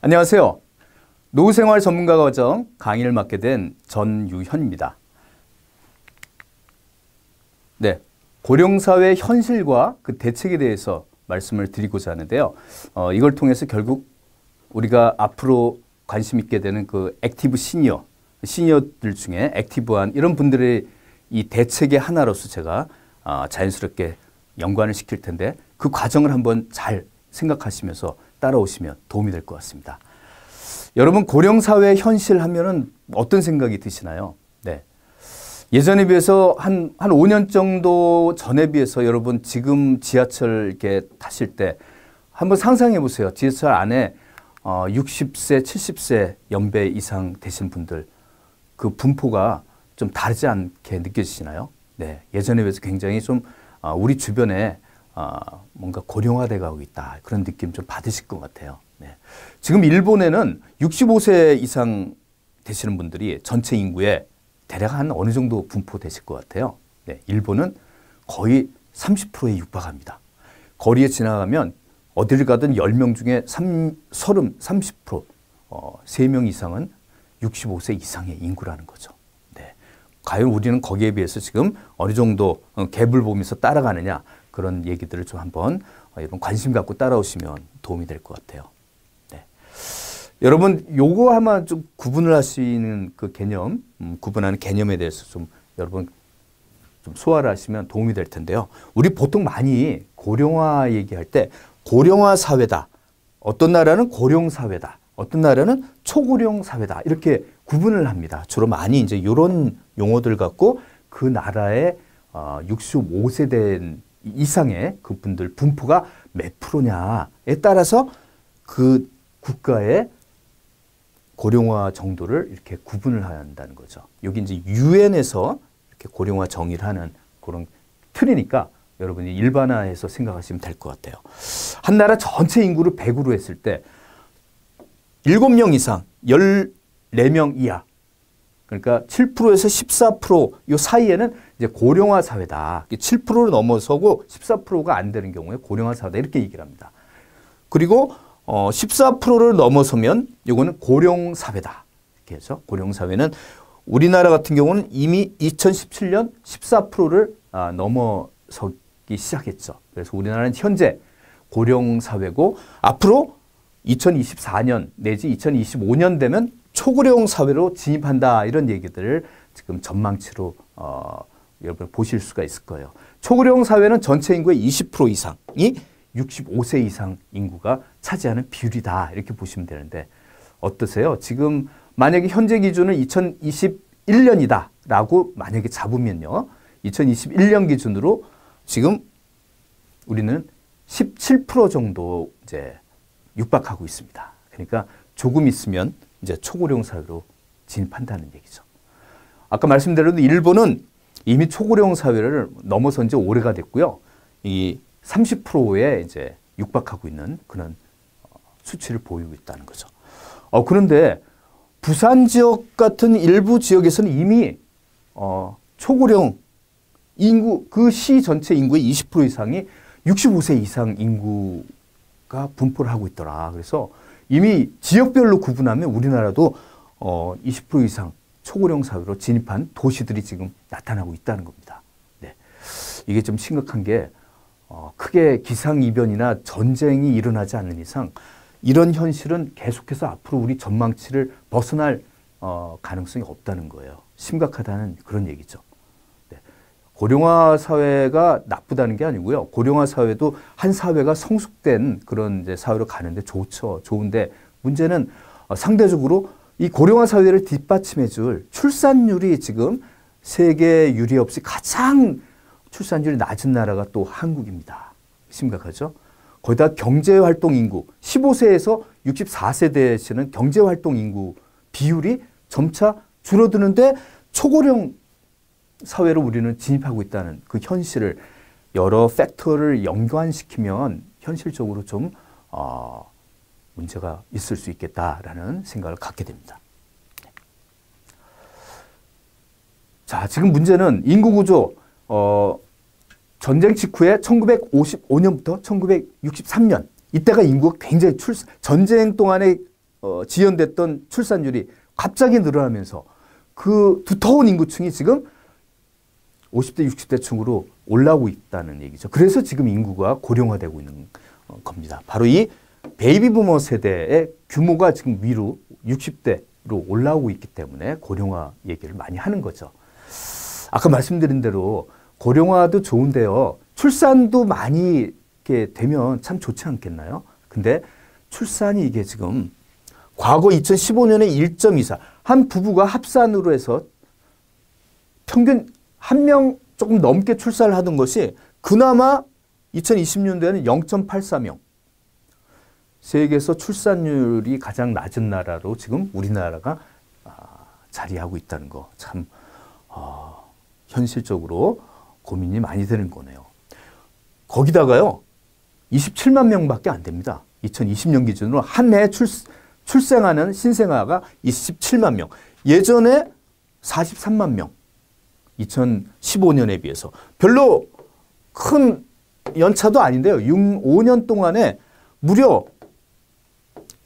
안녕하세요. 노후생활 전문가 과정 강의를 맡게 된 전유현입니다. 네, 고령사회 현실과 그 대책에 대해서 말씀을 드리고자 하는데요. 이걸 통해서 결국 우리가 앞으로 관심 있게 되는 그 액티브 시니어들 중에 액티브한 이런 분들의 이 대책의 하나로서 제가 자연스럽게 연관을 시킬 텐데 그 과정을 한번 잘 생각하시면서 따라오시면 도움이 될 것 같습니다. 여러분, 고령사회 현실 하면은 어떤 생각이 드시나요? 네. 예전에 비해서 한 5년 정도 전에 비해서 여러분 지금 지하철 이렇게 타실 때 한번 상상해 보세요. 지하철 안에 60세, 70세 연배 이상 되신 분들 그 분포가 좀 다르지 않게 느껴지시나요? 네. 예전에 비해서 굉장히 좀 우리 주변에 뭔가 고령화돼 가고 있다. 그런 느낌 좀 받으실 것 같아요. 네. 지금 일본에는 65세 이상 되시는 분들이 전체 인구의 대략 한 어느 정도 분포되실 것 같아요. 네. 일본은 거의 30%에 육박합니다. 거리에 지나가면 어디를 가든 10명 중에 30%, 3명 이상은 65세 이상의 인구라는 거죠. 네. 과연 우리는 거기에 비해서 지금 어느 정도 갭을 보면서 따라가느냐, 그런 얘기들을 좀 한번 여러분 관심 갖고 따라오시면 도움이 될 것 같아요. 네. 여러분, 요거 아마 좀 구분을 하시는 그 개념, 구분하는 개념에 대해서 좀 여러분 좀 소화를 하시면 도움이 될 텐데요. 우리 보통 많이 고령화 얘기할 때 고령화 사회다. 어떤 나라는 고령 사회다. 어떤 나라는 초고령 사회다. 이렇게 구분을 합니다. 주로 많이 이제 이런 용어들 갖고 그 나라의 65세 이상의 그분들 분포가 몇 프로냐에 따라서 그 국가의 고령화 정도를 이렇게 구분을 한다는 거죠. 여기 이제 유엔에서 이렇게 고령화 정의를 하는 그런 틀이니까 여러분이 일반화해서 생각하시면 될 것 같아요. 한 나라 전체 인구를 100으로 했을 때 7명 이상, 14명 이하, 그러니까 7%에서 14% 이 사이에는 이제 고령화 사회다. 7%를 넘어서고 14%가 안 되는 경우에 고령화 사회다. 이렇게 얘기를 합니다. 그리고 14%를 넘어서면 이거는 고령 사회다. 이렇게 해서 고령 사회는 우리나라 같은 경우는 이미 2017년 14%를 넘어서기 시작했죠. 그래서 우리나라는 현재 고령 사회고 앞으로 2024년 내지 2025년 되면 초고령 사회로 진입한다. 이런 얘기들을 지금 전망치로 여러분 보실 수가 있을 거예요. 초고령 사회는 전체 인구의 20% 이상이 65세 이상 인구가 차지하는 비율이다. 이렇게 보시면 되는데 어떠세요? 지금 만약에 현재 기준은 2021년이다 라고 만약에 잡으면요. 2021년 기준으로 지금 우리는 17% 정도 이제 육박하고 있습니다. 그러니까 조금 있으면 이제 초고령 사회로 진입한다는 얘기죠. 아까 말씀드렸던 일본은 이미 초고령 사회를 넘어선 지 오래가 됐고요. 이 30%에 이제 육박하고 있는 그런 수치를 보이고 있다는 거죠. 그런데 부산 지역 같은 일부 지역에서는 이미 초고령 인구, 그 시 전체 인구의 20% 이상이 65세 이상 인구가 분포를 하고 있더라. 그래서 이미 지역별로 구분하면 우리나라도 20% 이상 초고령 사회로 진입한 도시들이 지금 나타나고 있다는 겁니다. 네. 이게 좀 심각한 게 크게 기상이변이나 전쟁이 일어나지 않는 이상 이런 현실은 계속해서 앞으로 우리 전망치를 벗어날 가능성이 없다는 거예요. 심각하다는 그런 얘기죠. 네. 고령화 사회가 나쁘다는 게 아니고요. 고령화 사회도 한 사회가 성숙된 그런 이제 사회로 가는데 좋죠. 좋은데 문제는 상대적으로 이 고령화 사회를 뒷받침해 줄 출산율이 지금 세계 유례 없이 가장 출산율이 낮은 나라가 또 한국입니다. 심각하죠? 거기다 경제활동 인구, 15세에서 64세 되시는 경제활동 인구 비율이 점차 줄어드는데 초고령 사회로 우리는 진입하고 있다는 그 현실을 여러 팩터를 연관시키면 현실적으로 좀 문제가 있을 수 있겠다라는 생각을 갖게 됩니다. 자, 지금 문제는 인구구조, 전쟁 직후에 1955년부터 1963년, 이때가 인구가 굉장히 전쟁 동안에 지연됐던 출산율이 갑자기 늘어나면서 그 두터운 인구층이 지금 50대, 60대 층으로 올라오고 있다는 얘기죠. 그래서 지금 인구가 고령화되고 있는 겁니다. 바로 이 베이비 부머 세대의 규모가 지금 위로 60대로 올라오고 있기 때문에 고령화 얘기를 많이 하는 거죠. 아까 말씀드린 대로 고령화도 좋은데요. 출산도 많이 이렇게 되면 참 좋지 않겠나요? 근데 출산이 이게 지금 과거 2015년에 1.24, 한 부부가 합산으로 해서 평균 한 명 조금 넘게 출산을 하던 것이 그나마 2020년도에는 0.84명. 세계에서 출산율이 가장 낮은 나라로 지금 우리나라가 자리하고 있다는 거 참 현실적으로 고민이 많이 되는 거네요. 거기다가요. 27만 명밖에 안 됩니다. 2020년 기준으로 한 해 출생하는 신생아가 27만 명. 예전에 43만 명. 2015년에 비해서. 별로 큰 연차도 아닌데요. 5년 동안에 무려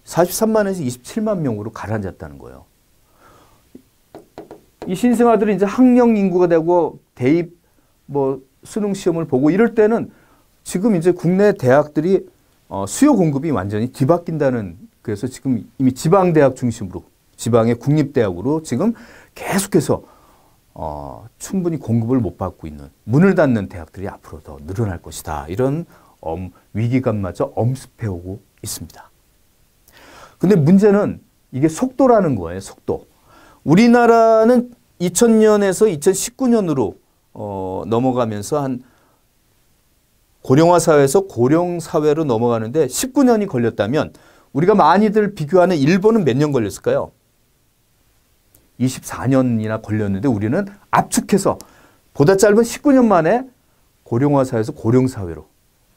43만에서 27만 명으로 가라앉았다는 거예요. 이 신생아들이 이제 학령 인구가 되고 대입 수능 시험을 보고 이럴 때는 지금 이제 국내 대학들이 수요 공급이 완전히 뒤바뀐다는, 그래서 지금 이미 지방대학 중심으로 지방의 국립대학으로 지금 계속해서 충분히 공급을 못 받고 있는, 문을 닫는 대학들이 앞으로 더 늘어날 것이다. 이런 위기감마저 엄습해오고 있습니다. 근데 문제는 이게 속도라는 거예요. 속도. 우리나라는 2000년에서 2019년으로 넘어가면서 한 고령화 사회에서 고령 사회로 넘어가는데 19년이 걸렸다면 우리가 많이들 비교하는 일본은 몇 년 걸렸을까요? 24년이나 걸렸는데 우리는 압축해서 보다 짧은 19년 만에 고령화 사회에서 고령 사회로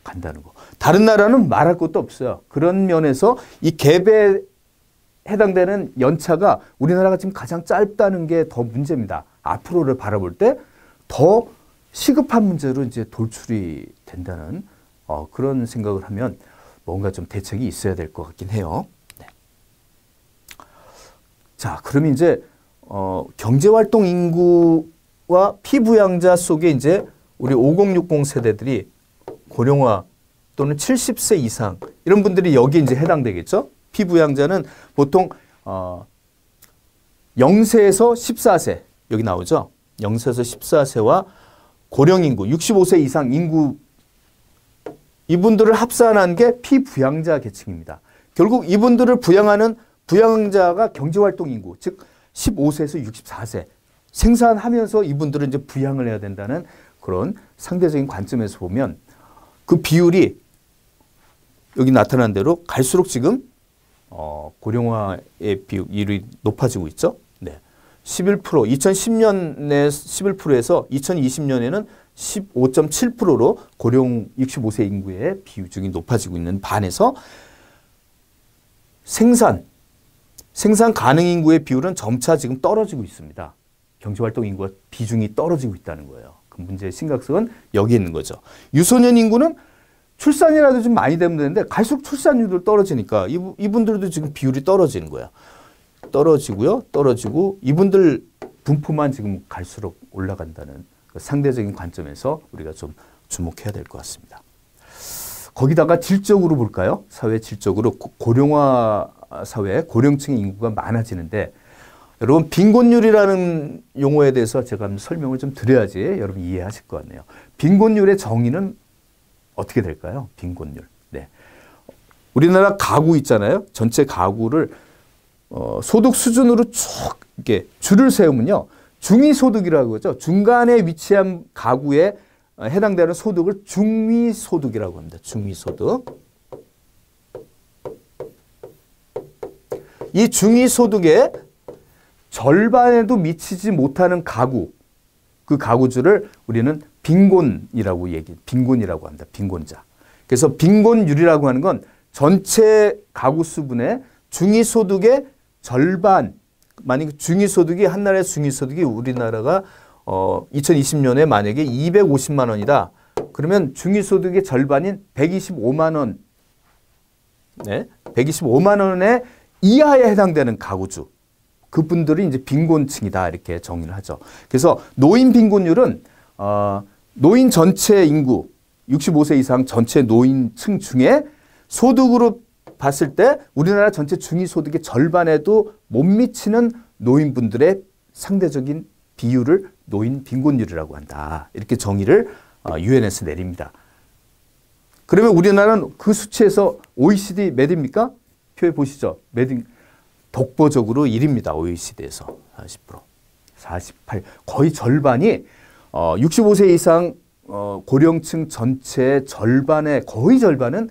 간다는 거. 다른 나라는 말할 것도 없어요. 그런 면에서 이 갭에 해당되는 연차가 우리나라가 지금 가장 짧다는 게 더 문제입니다. 앞으로를 바라볼 때 더 시급한 문제로 이제 돌출이 된다는 그런 생각을 하면 뭔가 좀 대책이 있어야 될 것 같긴 해요. 네. 자, 그러면 이제 경제활동 인구와 피부양자 속에 이제 우리 5060 세대들이 고령화 또는 70세 이상 이런 분들이 여기 이제 해당되겠죠. 피부양자는 보통 0세에서 14세 여기 나오죠. 0세에서 14세와 고령인구 65세 이상 인구 이분들을 합산한 게 피부양자 계층입니다. 결국 이분들을 부양하는 부양자가 경제활동 인구 즉 15세에서 64세 생산하면서 이분들은 이제 부양을 해야 된다는 그런 상대적인 관점에서 보면 그 비율이 여기 나타난 대로 갈수록 지금 고령화의 비율이 높아지고 있죠. 네. 11% 2010년에 11%에서 2020년에는 15.7%로 고령 65세 인구의 비중이 높아지고 있는 반에서 생산 가능 인구의 비율은 점차 지금 떨어지고 있습니다. 경제활동 인구가 비중이 떨어지고 있다는 거예요. 그 문제의 심각성은 여기 있는 거죠. 유소년 인구는 출산이라도 좀 많이 되면 되는데 갈수록 출산율도 떨어지니까 이분들도 지금 비율이 떨어지는 거야. 떨어지고요. 떨어지고 이분들 분포만 지금 갈수록 올라간다는 상대적인 관점에서 우리가 좀 주목해야 될 것 같습니다. 거기다가 질적으로 볼까요? 사회 질적으로 고령화 사회에 고령층의 인구가 많아지는데 여러분 빈곤율이라는 용어에 대해서 제가 한번 설명을 좀 드려야지 여러분 이해하실 것 같네요. 빈곤율의 정의는 어떻게 될까요? 빈곤율. 네. 우리나라 가구 있잖아요. 전체 가구를 소득 수준으로 쭉 이렇게 줄을 세우면요. 중위소득이라고 하죠. 중간에 위치한 가구에 해당되는 소득을 중위소득이라고 합니다. 중위소득. 이 중위소득의 절반에도 미치지 못하는 가구, 그 가구주를 우리는 빈곤이라고 합니다. 빈곤자. 그래서 빈곤율이라고 하는 건 전체 가구 수분의 중위소득의 절반, 만약에 중위소득이 한 나라의 중위소득이 우리나라가 2020년에 만약에 250만 원이다. 그러면 중위소득의 절반인 125만 원, 네, 125만 원의 이하에 해당되는 가구주 그분들이 이제 빈곤층이다 이렇게 정의를 하죠. 그래서 노인 빈곤율은 노인 전체 인구 65세 이상 전체 노인층 중에 소득으로 봤을 때 우리나라 전체 중위소득의 절반에도 못 미치는 노인분들의 상대적인 비율을 노인 빈곤율이라고 한다. 이렇게 정의를 유엔에서 내립니다. 그러면 우리나라는 그 수치에서 OECD 몇입니까? 표에 보시죠. 몇인 독보적으로 1위입니다. OECD에서 40%. 48. 거의 절반이 65세 이상 고령층 전체 절반의 거의 절반은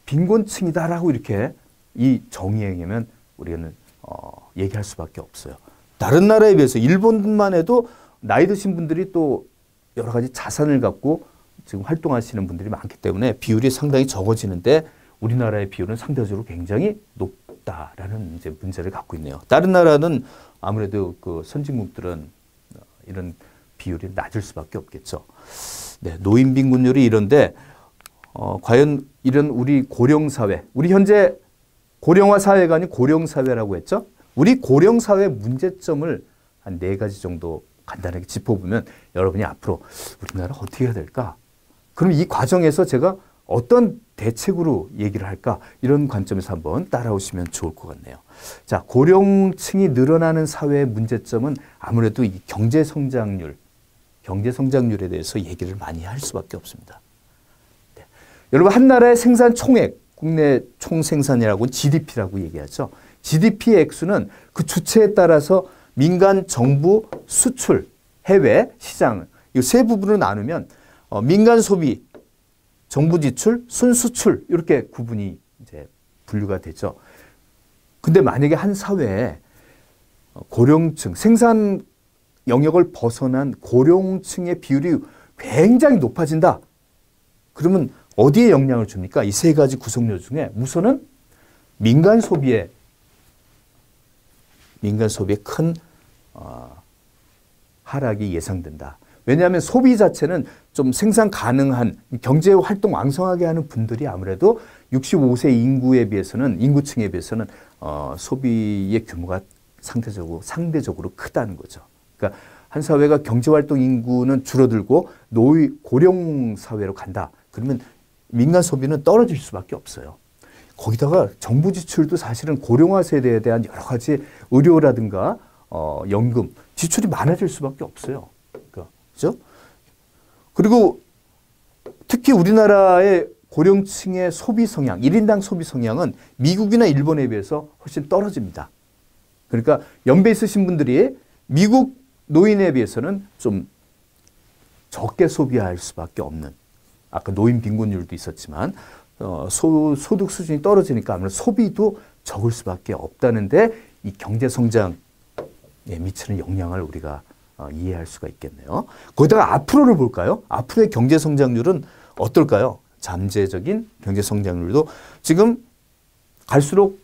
빈곤층이다라고 이렇게 이 정의에 의하면 우리는 얘기할 수밖에 없어요. 다른 나라에 비해서 일본만 해도 나이 드신 분들이 또 여러 가지 자산을 갖고 지금 활동하시는 분들이 많기 때문에 비율이 상당히 적어지는데 우리나라의 비율은 상대적으로 굉장히 높다라는 이제 문제를 갖고 있네요. 다른 나라는 아무래도 그 선진국들은 이런 비율이 낮을 수밖에 없겠죠. 네, 노인 빈곤율이 이런데 과연 이런 우리 고령 사회, 우리 현재 고령화 사회가 아닌 고령 사회라고 했죠. 우리 고령 사회 문제점을 한 4가지 정도 간단하게 짚어보면 여러분이 앞으로 우리나라 어떻게 해야 될까? 그럼 이 과정에서 제가 어떤 대책으로 얘기를 할까? 이런 관점에서 한번 따라오시면 좋을 것 같네요. 자, 고령층이 늘어나는 사회의 문제점은 아무래도 이 경제 성장률에 대해서 얘기를 많이 할 수밖에 없습니다. 네. 여러분, 한 나라의 생산 총액, 국내 총생산이라고 GDP라고 얘기하죠. GDP의 액수는 그 주체에 따라서 민간, 정부, 수출, 해외, 시장 이 세 부분으로 나누면 민간 소비, 정부 지출, 순수출 이렇게 구분이 이제 분류가 되죠. 근데 만약에 한 사회에 고령층, 생산 영역을 벗어난 고령층의 비율이 굉장히 높아진다. 그러면 어디에 영향을 줍니까? 이 3가지 구성요 중에 우선은 민간 소비에 큰 하락이 예상된다. 왜냐하면 소비 자체는 좀 생산 가능한 경제 활동 왕성하게 하는 분들이 아무래도 65세 인구층에 비해서는 소비의 규모가 상대적으로 크다는 거죠. 그러니까 한 사회가 경제 활동 인구는 줄어들고 고령 사회로 간다. 그러면 민간 소비는 떨어질 수밖에 없어요. 거기다가 정부 지출도 사실은 고령화 세대에 대한 여러 가지 의료라든가 연금 지출이 많아질 수밖에 없어요. 그렇죠? 그리고 특히 우리나라의 고령층의 소비 성향, 1인당 소비 성향은 미국이나 일본에 비해서 훨씬 떨어집니다. 그러니까 연배 있으신 분들이 미국 노인에 비해서는 좀 적게 소비할 수밖에 없는, 아까 노인 빈곤율도 있었지만 소득 수준이 떨어지니까 아무래도 소비도 적을 수밖에 없다는데 이 경제 성장에 미치는 영향을 우리가 이해할 수가 있겠네요. 거기다가 앞으로를 볼까요? 앞으로의 경제 성장률은 어떨까요? 잠재적인 경제 성장률도 지금 갈수록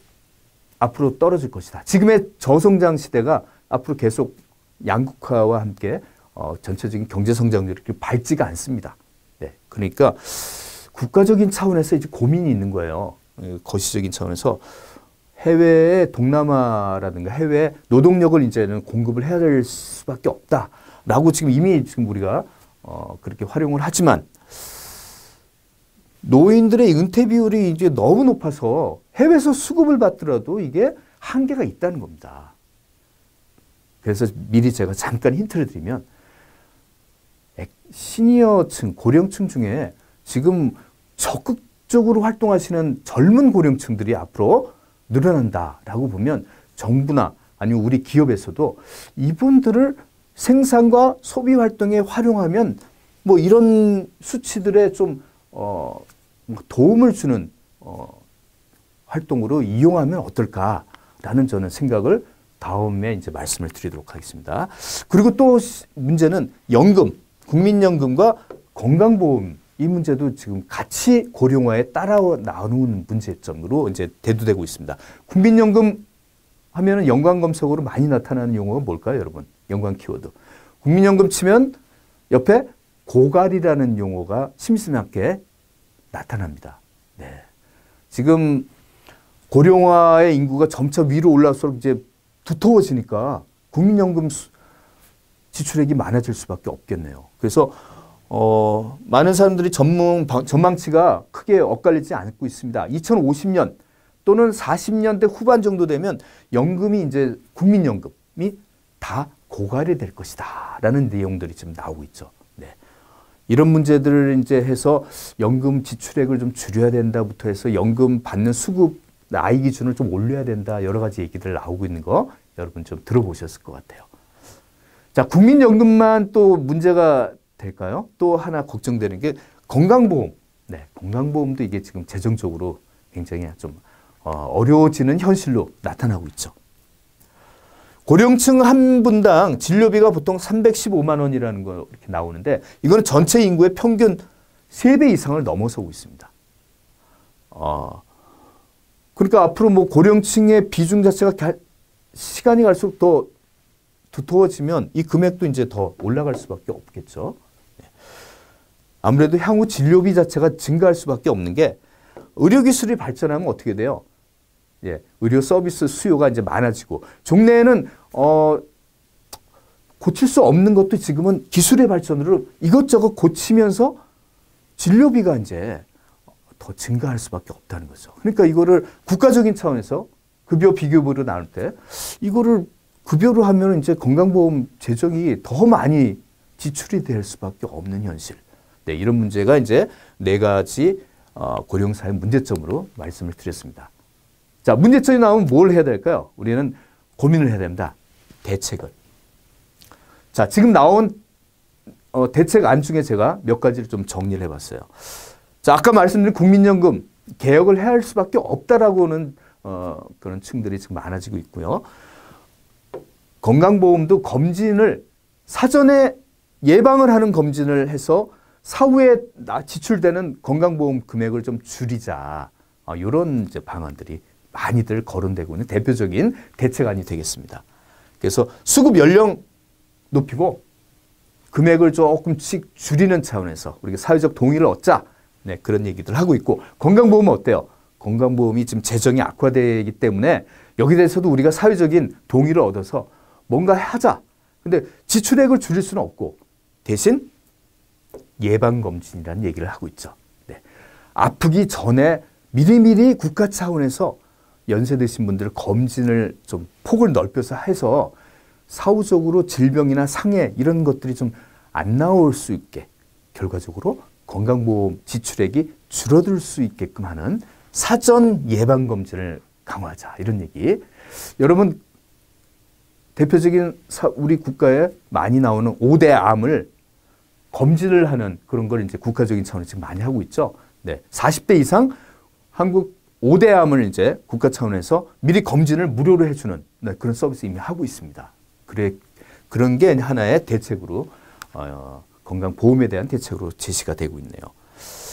앞으로 떨어질 것이다. 지금의 저성장 시대가 앞으로 계속 양극화와 함께 전체적인 경제 성장률이 밝지가 않습니다. 네, 그러니까 국가적인 차원에서 이제 고민이 있는 거예요. 거시적인 차원에서 해외의 동남아라든가 해외 노동력을 이제는 공급을 해야 될 수밖에 없다라고 지금 이미 우리가 그렇게 활용을 하지만 노인들의 은퇴 비율이 이제 너무 높아서 해외에서 수급을 받더라도 이게 한계가 있다는 겁니다. 그래서 미리 제가 잠깐 힌트를 드리면 시니어층, 고령층 중에 지금 적극적으로 활동하시는 젊은 고령층들이 앞으로 늘어난다라고 보면 정부나 아니면 우리 기업에서도 이분들을 생산과 소비 활동에 활용하면 뭐 이런 수치들에 좀 도움을 주는 활동으로 이용하면 어떨까라는 저는 생각을 다음에 이제 말씀을 드리도록 하겠습니다. 그리고 또 문제는 연금, 국민연금과 건강보험 이 문제도 지금 같이 고령화에 따라 나오는 문제점으로 이제 대두되고 있습니다. 국민연금 하면은 연관 검색어로 많이 나타나는 용어가 뭘까요, 여러분? 연관 키워드. 국민연금 치면 옆에 고갈이라는 용어가 심심하게 나타납니다. 네. 지금 고령화의 인구가 점차 위로 올라갈수록 이제 두터워지니까 국민연금 지출액이 많아질 수밖에 없겠네요. 그래서 많은 사람들이 전망치가 크게 엇갈리지 않고 있습니다. 2050년 또는 40년대 후반 정도 되면 연금이 이제 국민연금이 다 고갈이 될 것이다 라는 내용들이 지금 나오고 있죠. 네. 이런 문제들을 이제 해서 연금 지출액을 좀 줄여야 된다부터 해서 연금 받는 수급 나이 기준을 좀 올려야 된다 여러 가지 얘기들 나오고 있는 거 여러분 좀 들어보셨을 것 같아요. 자, 국민연금만 또 문제가 될까요? 또 하나 걱정되는 게 건강보험. 네, 건강보험도 이게 지금 재정적으로 굉장히 좀 어려워지는 현실로 나타나고 있죠. 고령층 한 분당 진료비가 보통 315만 원이라는 거 이렇게 나오는데 이거는 전체 인구의 평균 3배 이상을 넘어서고 있습니다. 그러니까 앞으로 뭐 고령층의 비중 자체가 시간이 갈수록 더 두터워지면 이 금액도 이제 더 올라갈 수밖에 없겠죠. 아무래도 향후 진료비 자체가 증가할 수밖에 없는 게 의료기술이 발전하면 어떻게 돼요? 예, 의료 서비스 수요가 이제 많아지고 종래에는 고칠 수 없는 것도 지금은 기술의 발전으로 이것저것 고치면서 진료비가 이제 더 증가할 수밖에 없다는 거죠. 그러니까 이거를 국가적인 차원에서 급여 비급여로 나눌 때 이거를 급여로 하면 이제 건강보험 재정이 더 많이 지출이 될 수밖에 없는 현실. 네, 이런 문제가 이제 4가지 고령사회 문제점으로 말씀을 드렸습니다. 자, 문제점이 나오면 뭘 해야 될까요? 우리는 고민을 해야 됩니다. 대책을. 자, 지금 나온 대책안 중에 제가 몇 가지를 좀 정리를 해봤어요. 자, 아까 말씀드린 국민연금 개혁을 해야 할 수밖에 없다라고는 그런 층들이 지금 많아지고 있고요. 건강보험도 검진을 사전에 예방을 하는 검진을 해서 사후에 지출되는 건강보험 금액을 좀 줄이자. 이런 이제 방안들이 많이들 거론되고 있는 대표적인 대책안이 되겠습니다. 그래서 수급 연령 높이고 금액을 조금씩 줄이는 차원에서 우리가 사회적 동의를 얻자. 네, 그런 얘기들 하고 있고 건강보험은 어때요? 건강보험이 지금 재정이 악화되기 때문에 여기 대해서도 우리가 사회적인 동의를 얻어서 뭔가 하자. 근데 지출액을 줄일 수는 없고 대신 예방검진이라는 얘기를 하고 있죠. 네. 아프기 전에 미리미리 국가 차원에서 연세 드신 분들 검진을 좀 폭을 넓혀서 해서 사후적으로 질병이나 상해 이런 것들이 좀 안 나올 수 있게 결과적으로 건강보험 지출액이 줄어들 수 있게끔 하는 사전 예방검진을 강화하자 이런 얘기. 여러분 대표적인 우리 국가에 많이 나오는 5대 암을 검진을 하는 그런 걸 이제 국가적인 차원에서 지금 많이 하고 있죠. 네, 40대 이상 한국 5대 암을 이제 국가 차원에서 미리 검진을 무료로 해주는 네, 그런 서비스 이미 하고 있습니다. 그런 게 하나의 대책으로 건강보험에 대한 대책으로 제시가 되고 있네요.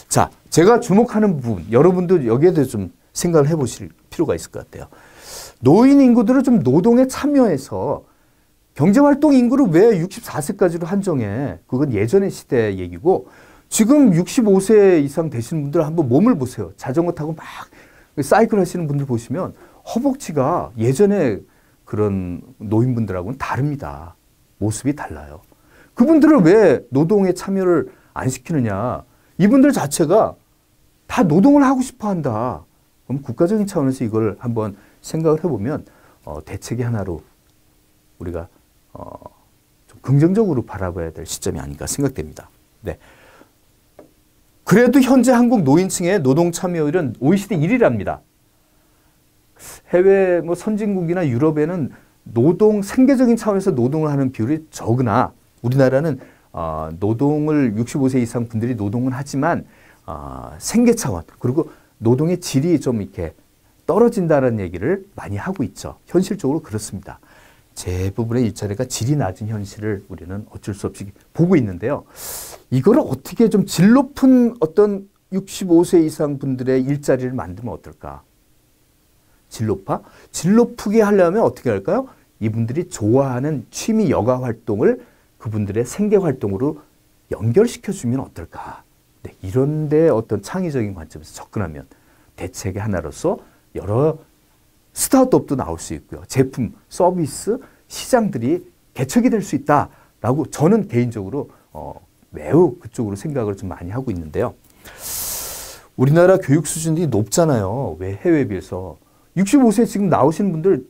자, 제가 주목하는 부분, 여러분도 여기에 대해서 좀 생각을 해보실 필요가 있을 것 같아요. 노인 인구들을 좀 노동에 참여해서 경제활동 인구를 왜 64세까지로 한정해? 그건 예전의 시대 얘기고 지금 65세 이상 되시는 분들 한번 몸을 보세요. 자전거 타고 막 사이클 하시는 분들 보시면 허벅지가 예전에 그런 노인분들하고는 다릅니다. 모습이 달라요. 그분들을 왜 노동에 참여를 안 시키느냐. 이분들 자체가 다 노동을 하고 싶어 한다. 그럼 국가적인 차원에서 이걸 한번 생각을 해보면 대책의 하나로 우리가 좀 긍정적으로 바라봐야 될 시점이 아닌가 생각됩니다. 네. 그래도 현재 한국 노인층의 노동 참여율은 OECD 1위랍니다. 해외 뭐 선진국이나 유럽에는 노동 생계적인 차원에서 노동을 하는 비율이 적으나 우리나라는 노동을 65세 이상 분들이 노동을 하지만 생계 차원 그리고 노동의 질이 좀 이렇게 떨어진다는 얘기를 많이 하고 있죠. 현실적으로 그렇습니다. 대부분의 일자리가 질이 낮은 현실을 우리는 어쩔 수 없이 보고 있는데요. 이거를 어떻게 좀 질 높은 어떤 65세 이상 분들의 일자리를 만들면 어떨까? 질 높아? 질 높게 하려면 어떻게 할까요? 이분들이 좋아하는 취미 여가 활동을 그분들의 생계 활동으로 연결시켜주면 어떨까? 네, 이런 데 어떤 창의적인 관점에서 접근하면 대책의 하나로서 여러 스타트업도 나올 수 있고요. 제품, 서비스, 시장들이 개척이 될 수 있다라고 저는 개인적으로 매우 그쪽으로 생각을 좀 많이 하고 있는데요. 우리나라 교육 수준이 높잖아요. 왜 해외에 비해서. 65세 지금 나오시는 분들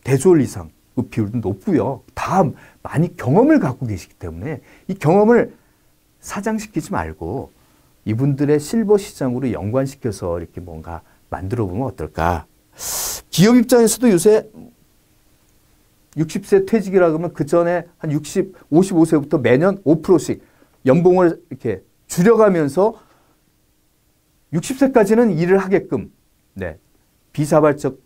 대졸 이상 그 비율도 높고요. 다 많이 경험을 갖고 계시기 때문에 이 경험을 사장시키지 말고 이분들의 실버 시장으로 연관시켜서 이렇게 뭔가 만들어 보면 어떨까. 기업 입장에서도 요새 60세 퇴직이라 그러면 그 전에 한 55세부터 매년 5%씩 연봉을 이렇게 줄여가면서 60세까지는 일을 하게끔 네, 비자발적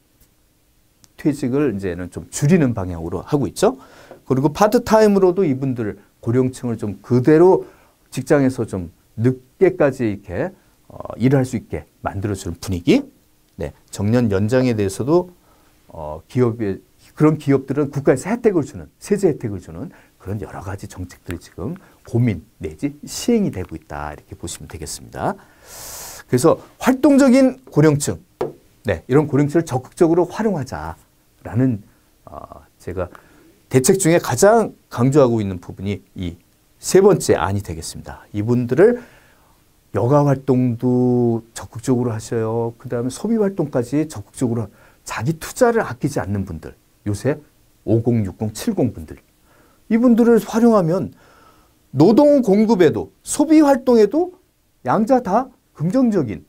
퇴직을 이제는 좀 줄이는 방향으로 하고 있죠. 그리고 파트타임으로도 이분들 고령층을 좀 그대로 직장에서 좀 늦게까지 이렇게 일을 할 수 있게 만들어주는 분위기. 네, 정년 연장에 대해서도 기업의 그런 기업들은 국가에서 혜택을 주는 세제 혜택을 주는 그런 여러 가지 정책들이 지금 고민 내지 시행이 되고 있다 이렇게 보시면 되겠습니다. 그래서 활동적인 고령층, 네, 이런 고령층을 적극적으로 활용하자라는 제가 대책 중에 가장 강조하고 있는 부분이 이 세 번째 안이 되겠습니다. 이분들을 여가 활동도 적극적으로 하셔요. 그 다음에 소비 활동까지 적극적으로 자기 투자를 아끼지 않는 분들, 요새 50, 60, 70 분들, 이분들을 활용하면 노동 공급에도 소비 활동에도 양자 다 긍정적인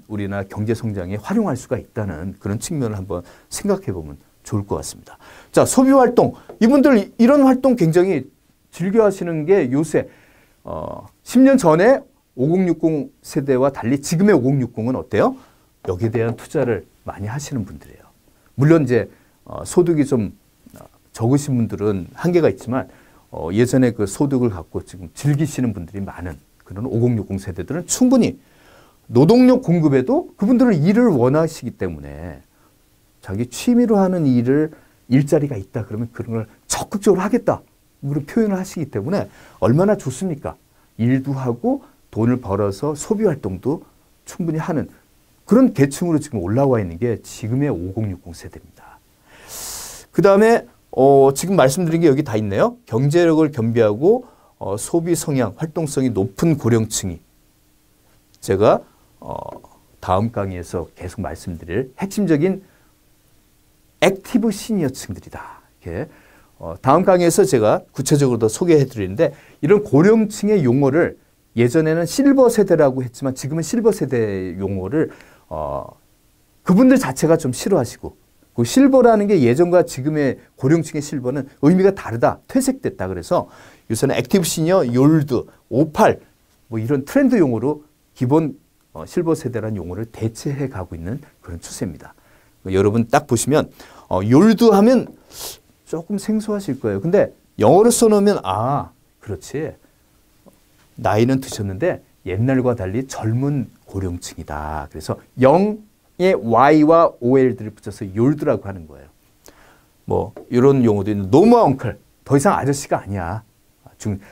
우리나라 경제 성장에 활용할 수가 있다는 그런 측면을 한번 생각해 보면 좋을 것 같습니다. 자, 소비 활동. 이분들 이런 활동 굉장히 즐겨 하시는 게 요새 10년 전에 5060 세대와 달리 지금의 5060은 어때요? 여기에 대한 투자를 많이 하시는 분들이에요. 물론 이제 소득이 좀 적으신 분들은 한계가 있지만 예전에 그 소득을 갖고 지금 즐기시는 분들이 많은 그런 5060 세대들은 충분히 노동력 공급에도 그분들은 일을 원하시기 때문에 자기 취미로 하는 일자리가 있다 그러면 그런 걸 적극적으로 하겠다 그런 표현을 하시기 때문에 얼마나 좋습니까? 일도 하고 돈을 벌어서 소비 활동도 충분히 하는 그런 계층으로 지금 올라와 있는 게 지금의 5060 세대입니다. 그 다음에 지금 말씀드린 게 여기 다 있네요. 경제력을 겸비하고 소비 성향, 활동성이 높은 고령층이 제가 다음 강의에서 계속 말씀드릴 핵심적인 액티브 시니어층들이다. 이렇게 다음 강의에서 제가 구체적으로 더 소개해 드리는데 이런 고령층의 용어를 예전에는 실버 세대라고 했지만 지금은 실버 세대 용어를 그분들 자체가 좀 싫어하시고 그 실버라는 게 예전과 지금의 고령층의 실버는 의미가 다르다. 퇴색됐다. 그래서 요새는 액티브 시니어, 욜드, 58 뭐 이런 트렌드 용어로 기본 실버 세대라는 용어를 대체해 가고 있는 그런 추세입니다. 여러분 딱 보시면 욜드 하면 조금 생소하실 거예요. 근데 영어로 써놓으면 그렇지. 나이는 드셨는데 옛날과 달리 젊은 고령층이다. 그래서 영의 Y와 OL들을 붙여서 욜드라고 하는 거예요. 뭐 이런 용어도 있는 노모 엉클. 더 이상 아저씨가 아니야.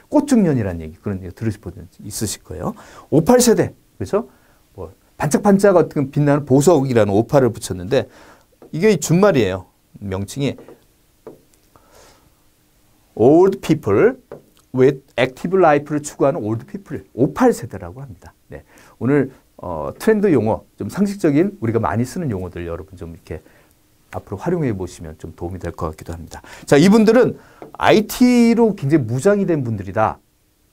꽃중년이라는 얘기 그런 얘기 들으실 분 있으실 거예요. 58세대. 그래서 뭐 반짝반짝 같은 빛나는 보석이라는 58을 붙였는데 이게 준말이에요. 명칭이 old people with active life를 추구하는 old people 58세대라고 합니다. 네. 오늘 트렌드 용어 좀 상식적인 우리가 많이 쓰는 용어들 여러분 좀 이렇게 앞으로 활용해 보시면 좀 도움이 될 것 같기도 합니다. 자, 이분들은 IT로 굉장히 무장이 된 분들이다.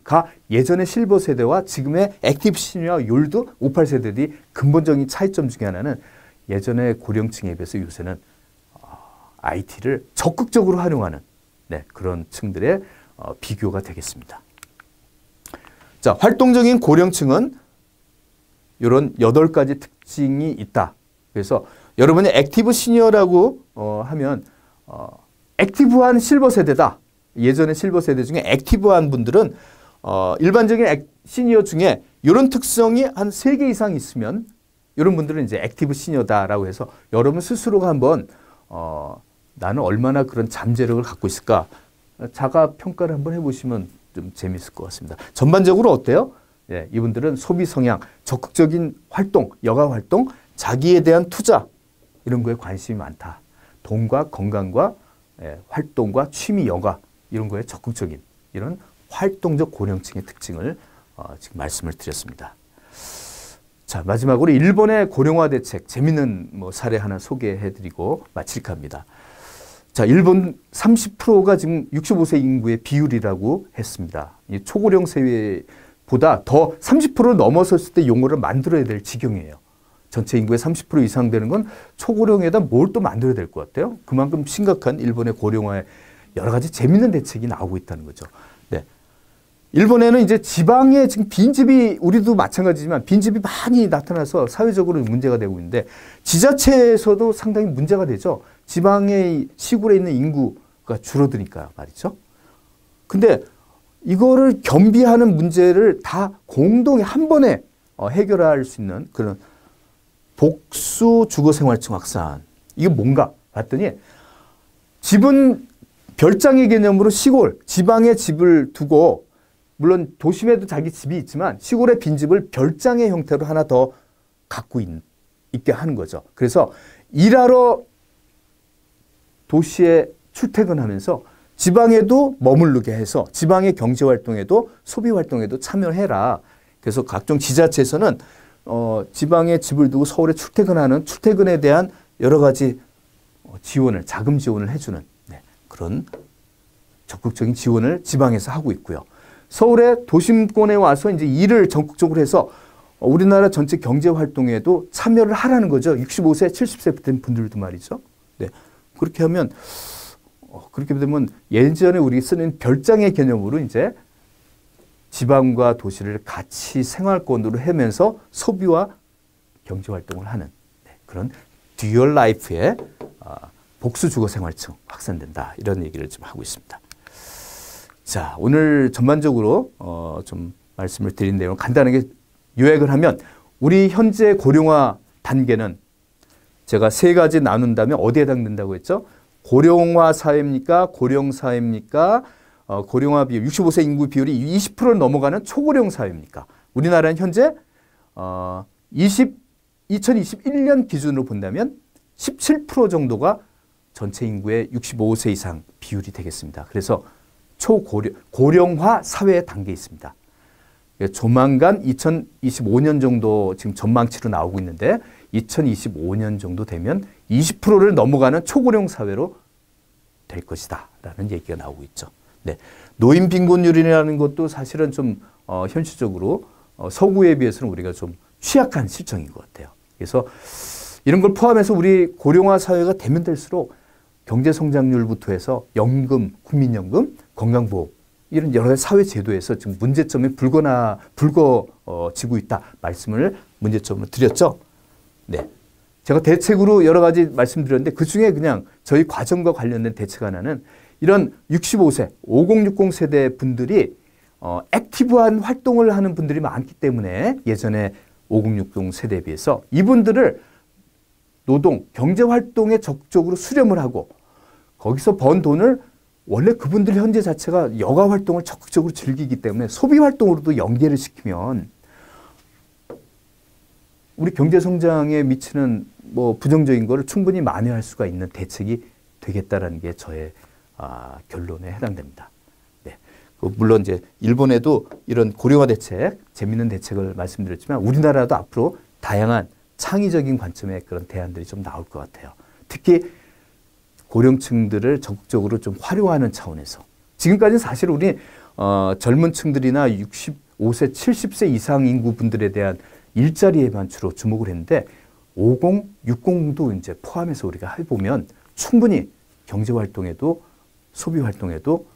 가 예전의 실버 세대와 지금의 액티브 시니어 욜드 58세대들이 근본적인 차이점 중에 하나는 예전의 고령층에 비해서 요새는 IT를 적극적으로 활용하는 그런 층들의 비교가 되겠습니다. 자, 활동적인 고령층은 이런 8가지 특징이 있다. 그래서 여러분이 액티브 시니어라고 하면 액티브한 실버 세대다. 예전의 실버 세대 중에 액티브한 분들은 일반적인 시니어 중에 이런 특성이 한 3개 이상 있으면 이런 분들은 이제 액티브 시니어다라고 해서 여러분 스스로가 한번 나는 얼마나 그런 잠재력을 갖고 있을까 자가 평가를 한번 해보시면 좀 재미있을 것 같습니다. 전반적으로 어때요? 예, 이분들은 소비 성향, 적극적인 활동, 여가 활동, 자기에 대한 투자, 이런 거에 관심이 많다. 돈과 건강과 활동과 취미, 여가 이런 거에 적극적인 이런 활동적 고령층의 특징을 지금 말씀을 드렸습니다. 자, 마지막으로 일본의 고령화 대책 재미있는 사례 하나 소개해드리고 마칠까 합니다. 자, 일본 30%가 지금 65세 인구의 비율이라고 했습니다. 이 초고령 세대보다 더 30%를 넘어섰을 때 용어를 만들어야 될 지경이에요. 전체 인구의 30% 이상 되는 건 초고령에다 뭘 또 만들어야 될 것 같아요. 그만큼 심각한 일본의 고령화에 여러 가지 재미있는 대책이 나오고 있다는 거죠. 네. 일본에는 이제 지방에 지금 빈집이 우리도 마찬가지지만 빈집이 많이 나타나서 사회적으로 문제가 되고 있는데 지자체에서도 상당히 문제가 되죠. 지방의 시골에 있는 인구가 줄어드니까 말이죠. 근데 이거를 겸비하는 문제를 다 공동에 한 번에 해결할 수 있는 그런 복수 주거생활층 확산. 이게 뭔가 봤더니 집은 별장의 개념으로 시골, 지방에 집을 두고 물론 도심에도 자기 집이 있지만 시골의 빈집을 별장의 형태로 하나 더 갖고 있게 하는 거죠. 그래서 일하러 도시에 출퇴근하면서 지방에도 머무르게 해서 지방의 경제활동에도 소비활동에도 참여해라. 그래서 각종 지자체에서는 지방에 집을 두고 서울에 출퇴근하는 출퇴근에 대한 여러 가지 지원을, 자금 지원을 해주는 그런 적극적인 지원을 지방에서 하고 있고요. 서울의 도심권에 와서 이제 일을 전국적으로 해서 우리나라 전체 경제 활동에도 참여를 하라는 거죠. 65세, 70세 된 분들도 말이죠. 네. 그렇게 하면, 그렇게 되면 예전에 우리 쓰는 별장의 개념으로 이제 지방과 도시를 같이 생활권으로 하면서 소비와 경제 활동을 하는 그런 듀얼 라이프의 복수 주거 생활층 확산된다. 이런 얘기를 좀 하고 있습니다. 자, 오늘 전반적으로 좀 말씀을 드린 내용 간단하게 요약을 하면 우리 현재 고령화 단계는 제가 세 가지 나눈다면 어디에 해당된다고 했죠? 고령화 사회입니까? 고령 사회입니까? 고령화 비율, 65세 인구 비율이 20%를 넘어가는 초고령 사회입니까? 우리나라는 현재 2021년 기준으로 본다면 17% 정도가 전체 인구의 65세 이상 비율이 되겠습니다. 그래서 고령화 사회의 단계에 있습니다. 조만간 2025년 정도 지금 전망치로 나오고 있는데 2025년 정도 되면 20%를 넘어가는 초고령 사회로 될 것이다 라는 얘기가 나오고 있죠. 네. 노인 빈곤율이라는 것도 사실은 좀 현실적으로 서구에 비해서는 우리가 좀 취약한 실정인 것 같아요. 그래서 이런 걸 포함해서 우리 고령화 사회가 되면 될수록 경제성장률부터 해서 연금, 국민연금, 건강보험 이런 여러 가지 사회 제도에서 지금 문제점이 불거지고 있다 말씀을 문제점으로 드렸죠. 네, 제가 대책으로 여러 가지 말씀드렸는데 그중에 그냥 저희 과정과 관련된 대책 하나는 이런 65세, 5060 세대 분들이 액티브한 활동을 하는 분들이 많기 때문에 예전에 5060 세대에 비해서 이분들을 노동, 경제활동에 적극적으로 수렴을 하고 거기서 번 돈을 원래 그분들 현재 자체가 여가 활동을 적극적으로 즐기기 때문에 소비 활동으로도 연계를 시키면 우리 경제 성장에 미치는 부정적인 거를 충분히 만회할 수가 있는 대책이 되겠다라는 게 저의 결론에 해당됩니다. 네. 물론 이제 일본에도 이런 고령화 대책, 재미있는 대책을 말씀드렸지만 우리나라도 앞으로 다양한 창의적인 관점의 그런 대안들이 좀 나올 것 같아요. 특히 고령층들을 적극적으로 좀 활용하는 차원에서 지금까지는 사실 우리 젊은 층들이나 65세, 70세 이상 인구 분들에 대한 일자리에만 주로 주목을 했는데 50, 60도 이제 포함해서 우리가 해보면 충분히 경제 활동에도 소비 활동에도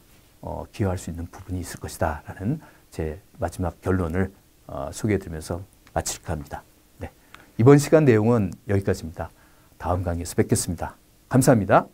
기여할 수 있는 부분이 있을 것이다 라는 제 마지막 결론을 소개해드리면서 마칠까 합니다. 네. 이번 시간 내용은 여기까지입니다. 다음 강의에서 뵙겠습니다. 감사합니다.